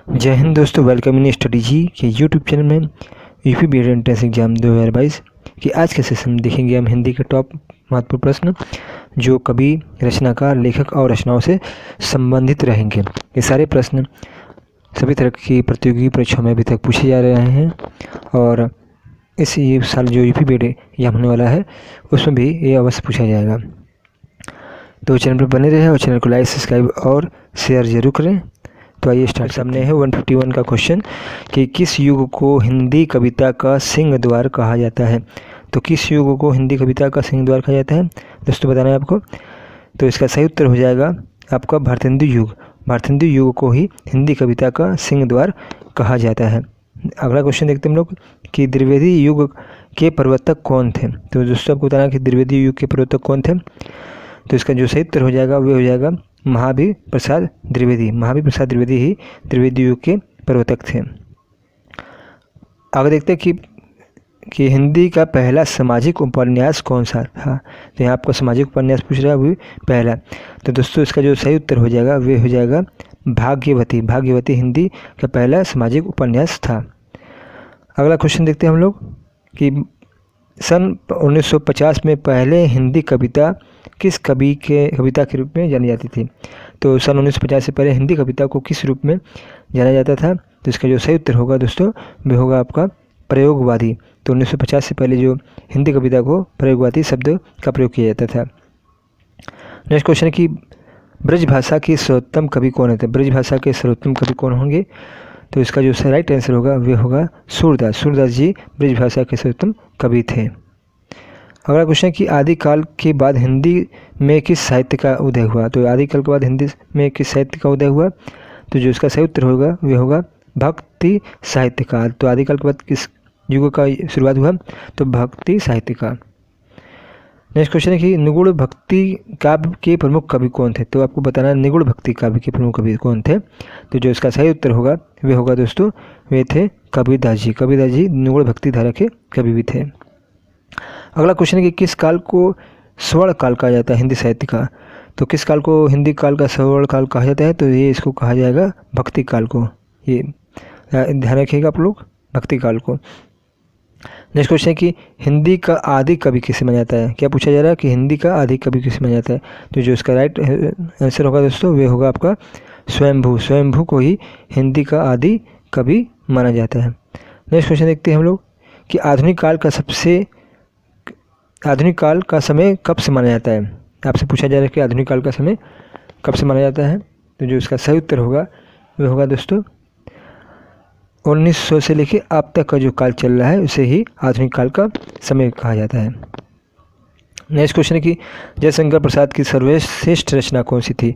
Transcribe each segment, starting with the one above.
जय हिंद दोस्तों, welcome in study जी के यूट्यूब चैनल में यूपी बीएड एंट्रेंस एग्जाम 2022 की आज के सेशन में देखेंगे हम हिंदी के टॉप महत्वपूर्ण प्रश्न जो कवि, रचनाकार, लेखक और रचनाओं से संबंधित रहेंगे। ये सारे प्रश्न सभी तरह की प्रतियोगी परीक्षाओं में अभी तक पूछे जा रहे हैं और इस साल जो यूपी बीएड एग्जाम होने वाला है उसमें भी ये अवश्य पूछा जाएगा। तो चैनल पर बने रहे और चैनल को लाइक, सब्सक्राइब और शेयर जरूर करें। तो आइए स्टार्ट। सामने है 151 का क्वेश्चन कि किस युग को हिंदी कविता का सिंह द्वार कहा जाता है। तो किस युग को हिंदी कविता का सिंह द्वार कहा जाता है दोस्तों, बताना है आपको। तो इसका सही उत्तर हो जाएगा आपका भारतेंदु युग। भारतेंदु युग को ही हिंदी कविता का सिंह द्वार कहा जाता है। अगला क्वेश्चन देखते हैं हम लोग कि द्विवेदी युग के प्रवर्तक कौन थे। तो दोस्तों आपको बताना कि द्विवेदी युग के प्रवर्तक कौन थे। तो इसका जो सही उत्तर हो जाएगा वो हो जाएगा महावीर प्रसाद द्विवेदी। महावीर प्रसाद द्विवेदी ही द्विवेदी युग के प्रवर्तक थे। आगे देखते हैं कि हिंदी का पहला सामाजिक उपन्यास कौन सा था। तो यहाँ आपको सामाजिक उपन्यास पूछ रहा है वो पहला। तो दोस्तों इसका जो सही उत्तर हो जाएगा वे हो जाएगा भाग्यवती। भाग्यवती हिंदी का पहला सामाजिक उपन्यास था। अगला क्वेश्चन देखते हैं हम लोग कि सन 1950 में पहले हिंदी कविता किस कविता के रूप में जानी जाती थी। तो सन 1950 से पहले हिंदी कविता को किस रूप में जाना जाता था। तो इसका जो सही उत्तर होगा दोस्तों वह होगा आपका प्रयोगवादी। तो 1950 से पहले जो हिंदी कविता को प्रयोगवादी शब्द का प्रयोग किया जाता था। नेक्स्ट क्वेश्चन है कि ब्रज भाषा के सर्वोत्तम कवि कौन है। ब्रज भाषा के सर्वोत्तम कवि कौन होंगे। तो इसका जो राइट आंसर होगा वह होगा सूरदास। सूरदास जी ब्रज भाषा के सर्वोत्तम कवि थे। अगला क्वेश्चन है कि आदिकाल के बाद हिंदी में किस साहित्य का उदय हुआ। तो आदिकाल के बाद हिंदी में किस साहित्य का उदय हुआ। तो जो इसका सही उत्तर होगा वह होगा भक्ति साहित्य का। तो आदिकाल के बाद किस युग का शुरुआत हुआ। तो भक्ति साहित्य का। नेक्स्ट क्वेश्चन है कि निगूढ़ भक्ति काव्य के प्रमुख कवि कौन थे। तो आपको बताना है निगूढ़ भक्ति काव्य के प्रमुख कवि कौन थे। तो जो इसका सही उत्तर होगा वे होगा दोस्तों वे थे कबीरदास जी। कबीरदास जी निगूढ़ भक्ति धारा के कवि भी थे। अगला क्वेश्चन है कि किस काल को स्वर्ण काल कहा जाता है हिंदी साहित्य का। तो किस काल को हिंदी काल का स्वर्ण काल कहा जाता है। तो ये इसको कहा जाएगा भक्ति काल को। ये ध्यान रखिएगा आप लोग, भक्ति काल को। नेक्स्ट क्वेश्चन है कि हिंदी का आदि कवि किसे माना जाता है। क्या पूछा जा रहा है कि हिंदी का आदि कवि किसे माना जाता है। तो जो इसका राइट आंसर होगा दोस्तों वे होगा आपका स्वयंभू। स्वयंभू को ही हिंदी का आदि कवि माना जाता है। नेक्स्ट क्वेश्चन देखते हैं हम लोग कि आधुनिक काल का समय कब से माना जाता है। आपसे पूछा जा रहा है कि आधुनिक काल का समय कब से माना जाता है। तो जो इसका सही उत्तर होगा वह होगा दोस्तों 1900 से लेकर अब तक का जो काल चल रहा है उसे ही आधुनिक काल का समय कहा जाता है। नेक्स्ट क्वेश्चन है कि जयशंकर प्रसाद की सर्वश्रेष्ठ रचना कौन सी थी।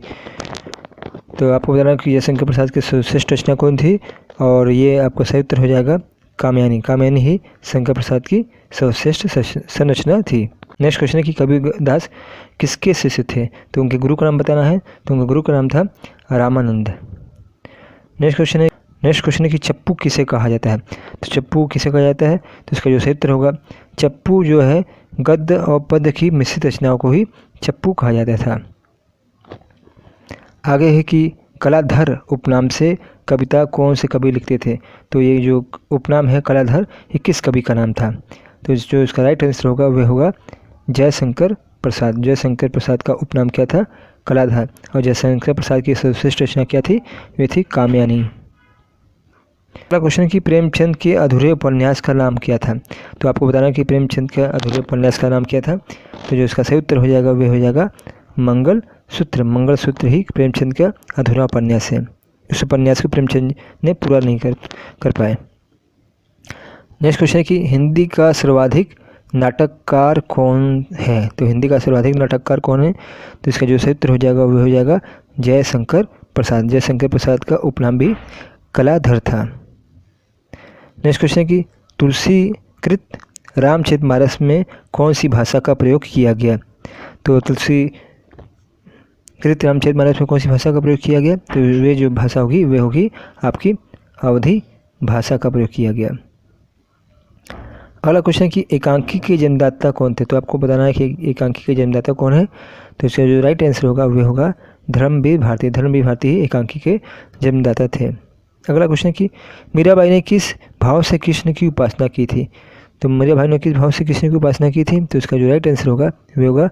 तो आपको बताना कि जयशंकर प्रसाद की सर्वश्रेष्ठ रचना कौन थी और ये आपका सही उत्तर हो जाएगा कामयानी। कामयानी ही शंकर प्रसाद की सर्वश्रेष्ठ संरचना थी। नेक्स्ट क्वेश्चन है कि कबीरदास किसके शिष्य थे। तो उनके गुरु का नाम बताना है। तो उनके गुरु का नाम था रामानंद। नेक्स्ट क्वेश्चन है कि चप्पू किसे कहा जाता है। तो चप्पू किसे कहा जाता है। तो इसका जो सही उत्तर होगा चप्पू जो है गद्य और पद्य की मिश्रित रचनाओं को ही चप्पू कहा जाता था। आगे है कि कलाधर उपनाम से कविता कौन से कवि लिखते थे। तो ये जो उपनाम है कलाधर ये किस कवि का नाम था। तो जो इसका राइट आंसर होगा वह होगा जयशंकर प्रसाद। जयशंकर प्रसाद का उपनाम क्या था, कलाधर। और जयशंकर प्रसाद की सर्वश्रेष्ठ रचना क्या थी, वे थी कामयानी। अगला क्वेश्चन है कि प्रेमचंद के अधूरे उपन्यास का नाम क्या था। तो आपको बताना कि प्रेमचंद के अधूरे उपन्यास का नाम क्या था। तो जो इसका सही उत्तर हो जाएगा वह हो जाएगा मंगलसूत्र। मंगलसूत्र ही प्रेमचंद का अधूरा उपन्यास है। उस उपन्यास को प्रेमचंद ने पूरा नहीं कर पाए। नेक्स्ट क्वेश्चन है कि हिंदी का सर्वाधिक नाटककार कौन है। तो हिंदी का सर्वाधिक नाटककार कौन है। तो इसका जो सही उत्तर हो जाएगा वह हो जाएगा जयशंकर प्रसाद। जयशंकर प्रसाद का उपनाम भी कलाधर था। नेक्स्ट क्वेश्चन है कि तुलसीकृत रामचरितमानस में कौन सी भाषा का प्रयोग किया गया। तो तुलसीकृत रामचरितमानस में कौन सी भाषा का प्रयोग किया गया। तो वे जो भाषा होगी वे होगी आपकी अवधी भाषा का प्रयोग किया गया। अगला क्वेश्चन है कि एकांकी के जन्मदाता कौन थे। तो आपको बताना है कि एकांकी के जन्मदाता कौन है। तो इसका जो राइट आंसर होगा वह होगा धर्मवीर भारती। धर्मवीर भारती ही एकांकी के जन्मदाता थे। अगला क्वेश्चन है कि मीराबाई ने किस भाव से कृष्ण की उपासना की थी। तो मीराबाई ने किस भाव से कृष्ण की उपासना की थी, तो इसका जो राइट आंसर होगा वह होगा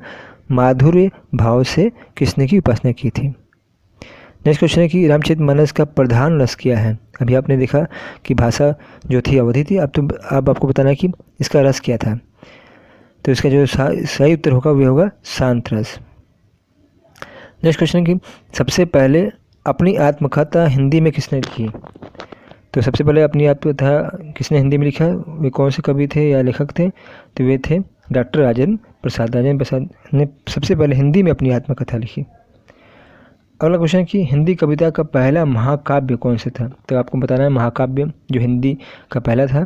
माधुर्य भाव से कृष्ण की उपासना की थी। नेक्स्ट क्वेश्चन है कि रामचरितमानस का प्रधान रस क्या है। अभी आपने देखा कि भाषा जो थी अवधि थी, अब आपको बताना है कि इसका रस क्या था। तो इसका जो सही उत्तर होगा वह होगा शांत रस। नेक्स्ट क्वेश्चन है कि सबसे पहले अपनी आत्मकथा हिंदी में किसने लिखी। तो सबसे पहले अपनी आत्मकथा किसने हिंदी में लिखा, वे कौन से कवि थे या लेखक थे, तो वे थे डॉक्टर राजेंद्र प्रसाद। राजेंद्र प्रसाद ने सबसे पहले हिंदी में अपनी आत्मकथा लिखी। अगला क्वेश्चन है कि हिंदी कविता का पहला महाकाव्य कौन सा था। तो आपको बताना है महाकाव्य जो हिंदी का पहला था।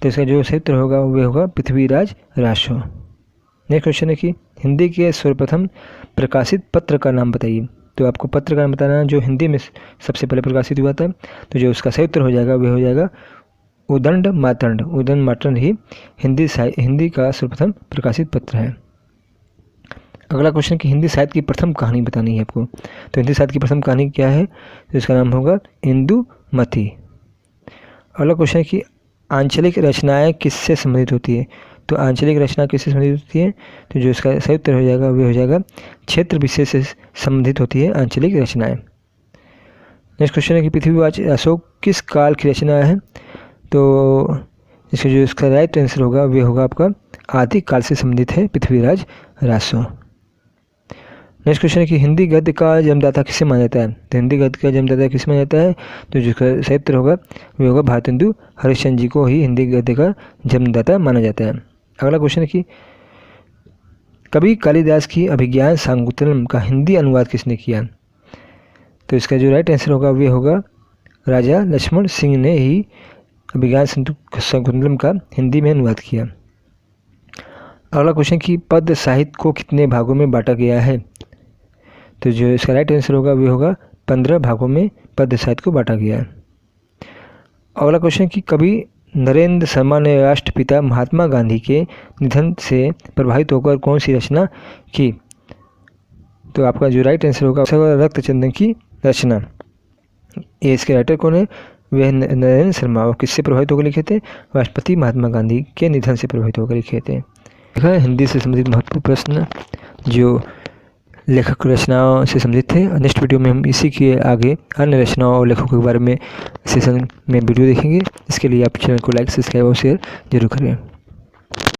तो इसका जो सही उत्तर होगा वह होगा पृथ्वीराज रासो। नेक्स्ट क्वेश्चन है कि हिंदी के सर्वप्रथम प्रकाशित पत्र का नाम बताइए। तो आपको पत्र का नाम बताना है जो हिंदी में सबसे पहले प्रकाशित हुआ था। तो जो उसका सही उत्तर हो जाएगा वह हो जाएगा उदंड मातंड। उदंड मातंड ही हिंदी का सर्वप्रथम प्रकाशित पत्र है। अगला क्वेश्चन कि हिंदी साहित्य की प्रथम कहानी बतानी है आपको। तो हिंदी साहित्य की प्रथम कहानी क्या है, तो इसका नाम होगा इंदुमती। अगला क्वेश्चन है कि आंचलिक रचनाएं किससे संबंधित होती है। तो आंचलिक रचना किससे संबंधित होती है, तो जो इसका सही उत्तर हो जाएगा वह हो जाएगा क्षेत्र विशेष से संबंधित होती है आंचलिक रचनाएं। नेक्स्ट क्वेश्चन है कि पृथ्वीराज अशोक किस काल की रचना है। तो इसका जो इसका राइट आंसर होगा वह होगा आपका आदि काल से संबंधित है पृथ्वीराज रासो। नेक्स्ट क्वेश्चन है कि हिंदी गद्य का जन्मदाता किसे माना जाता है। तो हिंदी गद्य का जन्मदाता किसे माना जाता है, तो जिसका सही उत्तर होगा वह होगा भारतेंदु हरिश्चंद्र जी को ही हिंदी गद्य का जन्मदाता माना जाता है। अगला क्वेश्चन है कि कवि कालिदास की अभिज्ञान शाकुंतलम का हिंदी अनुवाद किसने किया। तो इसका जो राइट आंसर होगा वह होगा राजा लक्ष्मण सिंह ने ही अभिज्ञान शाकुंतलम का हिंदी में अनुवाद किया। अगला क्वेश्चन कि पद्य साहित्य को कितने भागों में बांटा गया है। तो जो इसका राइट आंसर होगा वह होगा 15 भागों में पद्य साहित्य को बांटा गया है। अगला क्वेश्चन कि कवि नरेंद्र शर्मा ने राष्ट्रपिता महात्मा गांधी के निधन से प्रभावित होकर कौन सी रचना की। तो आपका जो राइट आंसर होगा रक्त चंदन की रचना। ये इसके राइटर कौन है, वह नरेंद्र शर्मा। और किससे प्रभावित होकर लिखे थे, राष्ट्रपति महात्मा गांधी के निधन से प्रभावित होकर लिखे थे। हिंदी से संबंधित महत्वपूर्ण प्रश्न जो लेखक रचनाओं से संबंधित थे। नेक्स्ट वीडियो में हम इसी के आगे अन्य रचनाओं और लेखकों के बारे में सेशन में वीडियो देखेंगे। इसके लिए आप चैनल को लाइक, सब्सक्राइब और शेयर जरूर करें।